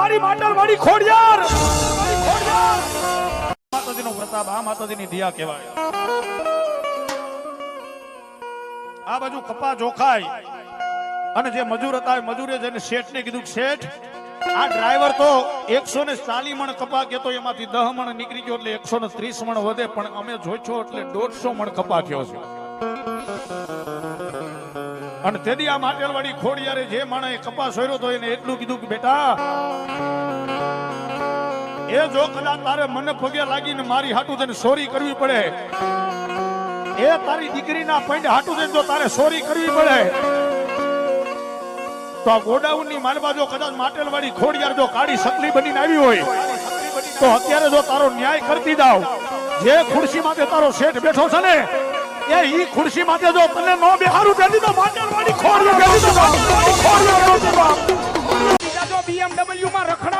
મારી માટરવાડી ખોડિયાર માતાજીનો પ્રતાપ આ માતાજીની દિયા કહેવાય આ બાજુ કપા જોખાય અને જે મજૂર હતા મજૂરે જઈને શેઠને કીધું શેઠ આ ડ્રાઈવર તો 140 મણ કપા કેતો એમાંથી 10 મણ નીકળી ગયો એટલે 130 મણ વધે પણ અમે જોઈছো એટલે 150 મણ કપા થયો છે અને તેદી આ માટરવાડી ખોડિયારે જે માણસે કપા સોયરો તો એને એટલું કીધું કે બેટા એ જો કદાચ તારે મને પગે લાગીને મારી હાટુ થઈને સોરી કરવી પડે એ તારી દીકરીના પંડ હાટુ થઈને જો તારે સોરી કરવી પડે તો આ ગોડાઉનની માલબા જો કદાચ માટરવાડી ખોડિયાર જો કાળી સકલી બનીને આવી હોય તો અત્યારે જો તારો ન્યાય કરતી જાવ જે ખુરશી માટે તારો શેઠ બેઠો છે ને એ ઈ ખુરશી માટે જો તને નો બેહારું દેતી તો માટરવાડી ખોડિયાર દેતી તો જો BMW માં રખડા